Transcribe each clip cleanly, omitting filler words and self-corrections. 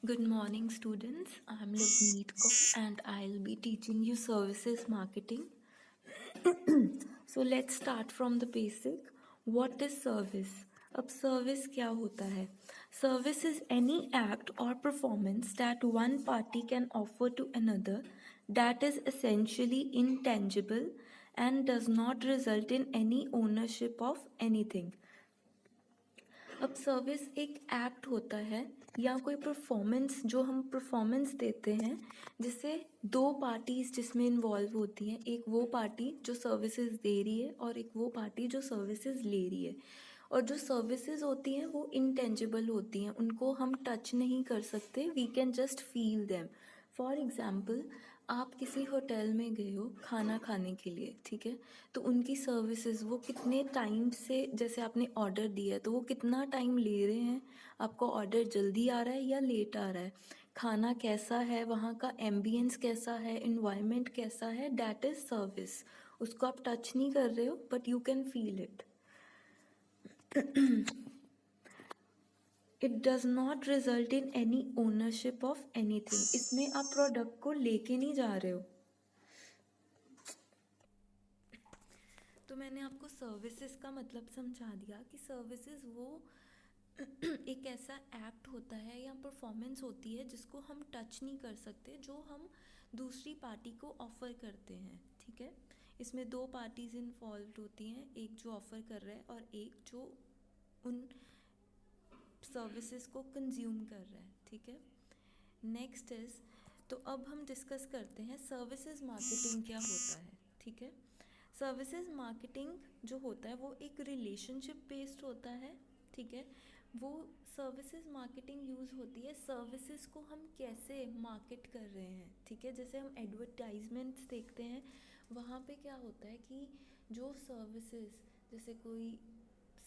Good morning, students. I'm Lavneet Kaur and I'll be teaching you services marketing. So let's start from the basic. What is service? अब service क्या होता है? Service is any act or performance that one party can offer to another that is essentially intangible and does not result in any ownership of anything. अब service एक act होता है या कोई परफॉर्मेंस जो हम परफॉर्मेंस देते हैं जिससे दो पार्टीज जिसमें इन्वॉल्व होती हैं, एक वो पार्टी जो सर्विसेज दे रही है और एक वो पार्टी जो सर्विसेज ले रही है। और जो सर्विसेज होती हैं वो इंटेंजिबल होती हैं, उनको हम टच नहीं कर सकते, we can just feel them. For example, आप किसी होटल में गए हो खाना खाने के लिए, ठीक है, तो उनकी सर्विसेज वो कितने टाइम से, जैसे आपने ऑर्डर दिया है तो वो कितना टाइम ले रहे हैं, आपको ऑर्डर जल्दी आ रहा है या लेट आ रहा है, खाना कैसा है, वहाँ का एम्बियंस कैसा है, इन्वायरमेंट कैसा है, डैट इज़ सर्विस। उसको आप टच नहीं कर रहे हो but you can feel it. It does not result in any ownership of anything. इसमें आप प्रोडक्ट को लेके नहीं जा रहे हो। तो मैंने आपको सर्विसेज का मतलब समझा दिया कि सर्विसेज वो एक ऐसा एक्ट होता है या परफॉर्मेंस होती है जिसको हम टच नहीं कर सकते, जो हम दूसरी पार्टी को ऑफ़र करते हैं, ठीक है। इसमें दो पार्टीज इन्वॉल्व होती हैं, एक जो ऑफ़र कर रहा है और एक जो उन सर्विसेज को कंज्यूम कर रहा है, ठीक है। नेक्स्ट इज़, तो अब हम डिस्कस करते हैं सर्विसेज मार्केटिंग क्या होता है, ठीक है। सर्विसेज मार्केटिंग जो होता है वो एक रिलेशनशिप बेस्ड होता है, ठीक है। वो सर्विसेज मार्केटिंग यूज़ होती है सर्विसेज को हम कैसे मार्केट कर रहे हैं, ठीक है। जैसे हम एडवर्टाइजमेंट्स देखते हैं, वहाँ पे क्या होता है कि जो सर्विसेज, जैसे कोई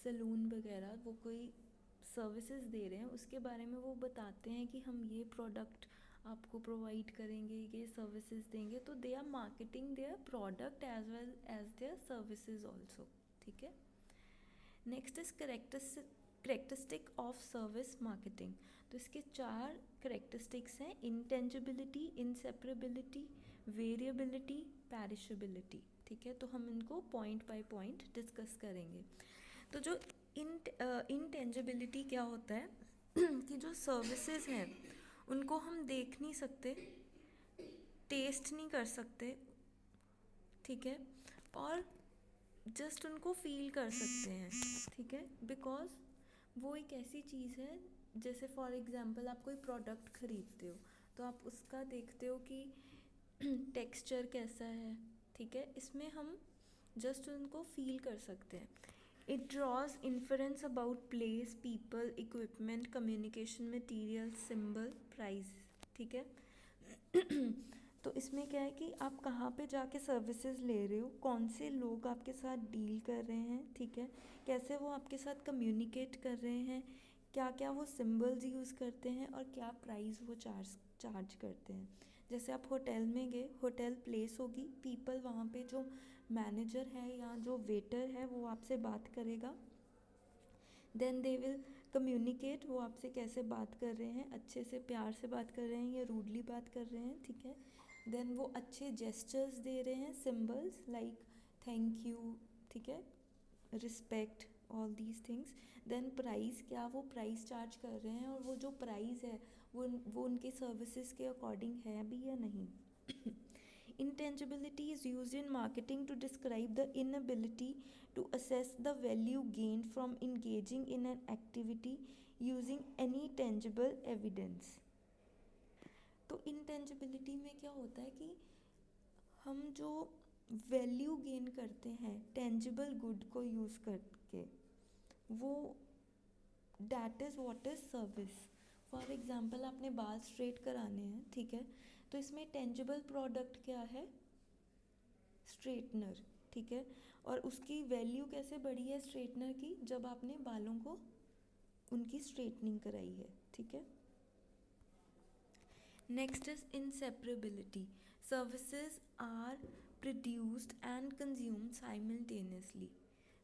सलून वगैरह वो कोई सर्विसेज दे रहे हैं, उसके बारे में वो बताते हैं कि हम ये प्रोडक्ट आपको प्रोवाइड करेंगे, ये सर्विसेज देंगे, तो they are marketing their product as well as their services also, ठीक है। Next is characteristic of service marketing. तो इसके चार करेक्टरिस्टिक्स हैं: इंटेंजिबिलिटी, इंसेपरेबिलिटी, वेरिएबिलिटी, पैरिशेबिलिटी, ठीक है। तो हम इनको पॉइंट बाय पॉइंट डिस्कस करेंगे। तो जो इंटेंजिबिलिटी क्या होता है कि जो सर्विसेज हैं उनको हम देख नहीं सकते, टेस्ट नहीं कर सकते, ठीक है, और जस्ट उनको फील कर सकते हैं, ठीक है। बिकॉज वो एक ऐसी चीज़ है, जैसे फॉर एग्जांपल आप कोई प्रोडक्ट खरीदते हो तो आप उसका देखते हो कि टेक्सचर कैसा है, ठीक है। इसमें हम जस्ट उनको फील कर सकते हैं। It draws inference about place, people, equipment, communication material, symbol, price, ठीक है। तो इसमें क्या है कि आप कहाँ पे जाके सर्विसेज ले रहे हो, कौन से लोग आपके साथ डील कर रहे हैं, ठीक है, कैसे वो आपके साथ कम्युनिकेट कर रहे हैं, क्या क्या वो सिंबल्स यूज़ करते हैं और क्या प्राइस वो चार्ज करते हैं। जैसे आप होटल में गए, होटल प्लेस होगी, पीपल वहाँ पे जो मैनेजर है या जो वेटर है वो आपसे बात करेगा, देन दे विल कम्युनिकेट, वो आपसे कैसे बात कर रहे हैं, अच्छे से प्यार से बात कर रहे हैं या रूडली बात कर रहे हैं, ठीक है। देन वो अच्छे जेस्चर्स दे रहे हैं, सिंबल्स लाइक थैंक यू, ठीक है, respect, all these things. Then price, क्या वो प्राइस चार्ज कर रहे हैं और वो जो प्राइस है वो उनके सर्विसेज के अकॉर्डिंग है भी या नहीं। Intangibility is used in marketing to describe the inability to assess the value gained from engaging in an activity using any tangible evidence. तो इंटेंजिबिलिटी में क्या होता है कि हम जो वैल्यू गेन करते हैं टेंजिबल गुड को यूज़ करके, वो that is what is service. For example, आपने बाल स्ट्रेट कराने हैं, ठीक है, तो इसमें टेंजिबल प्रोडक्ट क्या है, स्ट्रेटनर, ठीक है। और उसकी वैल्यू कैसे बढ़ी है स्ट्रेटनर की, जब आपने बालों को उनकी स्ट्रेटनिंग कराई है, ठीक है। Next is inseparability. Services are produced and consumed simultaneously.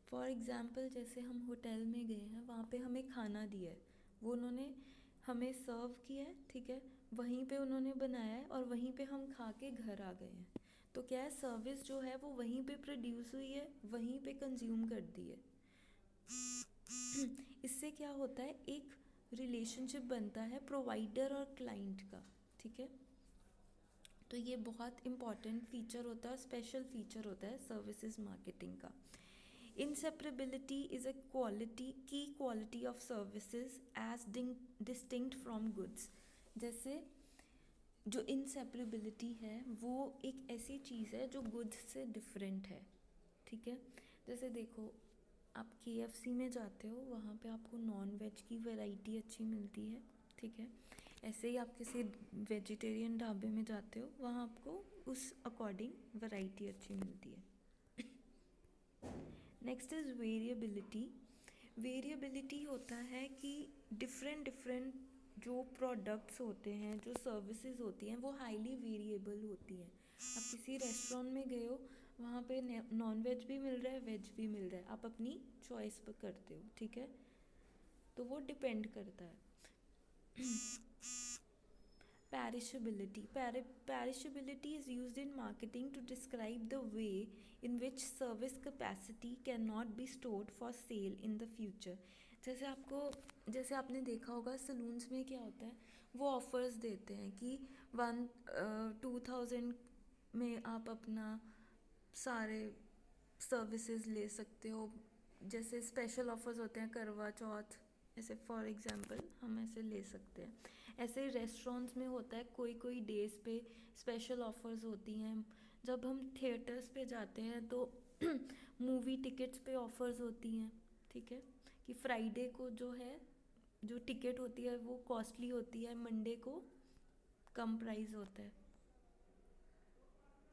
For example, जैसे हम होटल में गए हैं, वहाँ पे हमें खाना दिया है, वो उन्होंने हमें सर्व किया है, ठीक है, वहीं पे उन्होंने बनाया है और वहीं पे हम खा के घर आ गए हैं। तो क्या है, सर्विस जो है वो वहीं पे प्रोड्यूस हुई है, वहीं पे कंज्यूम कर दी है। इससे क्या होता है, एक रिलेशनशिप बनता है प्रोवाइडर और क्लाइंट का, ठीक है। तो ये बहुत इम्पॉर्टेंट फीचर होता है, स्पेशल फीचर होता है सर्विसेज मार्केटिंग का। इंसेपरेबिलिटी इज़ अ क्वालिटी, की quality of services as distinct from goods. जैसे जो इंसेपरेबिलिटी है वो एक ऐसी चीज़ है जो गुड्स से डिफरेंट है, ठीक है। जैसे देखो, आप KFC में जाते हो, वहाँ पे आपको नॉन वेज की वैरायटी अच्छी मिलती है, ठीक है। ऐसे ही आप किसी वेजिटेरियन ढाबे में जाते हो, वहाँ आपको उस अकॉर्डिंग वैरायटी अच्छी मिलती है। Next is variability. वेरिएबिलिटी होता है कि डिफरेंट जो प्रोडक्ट्स होते हैं, जो सर्विसेज होती हैं, वो हाईली वेरिएबल होती हैं। आप किसी रेस्टोरेंट में गए हो, वहाँ पे नॉन वेज भी मिल रहा है, वेज भी मिल रहा है, आप अपनी चॉइस पर करते हो, ठीक है। तो वो डिपेंड करता है। Perishability. Perishability is used in marketing to describe the way in which service capacity cannot be stored for sale in the future. जैसे आपने देखा होगा सलून्स में क्या होता है, वो ऑफर्स देते हैं कि 2000 में आप अपना सारे सर्विसेज ले सकते हो। जैसे स्पेशल ऑफर्स होते हैं करवा चौथ, ऐसे फॉर एग्जांपल हम ऐसे ले सकते हैं। ऐसे ही रेस्टोरेंट्स में होता है, कोई डेज़ पे स्पेशल ऑफर्स होती हैं। जब हम थिएटर्स पे जाते हैं तो मूवी टिकट्स पे ऑफर्स होती हैं, ठीक है, कि फ्राइडे को जो है, जो टिकट होती है वो कॉस्टली होती है, मंडे को कम प्राइस होता है।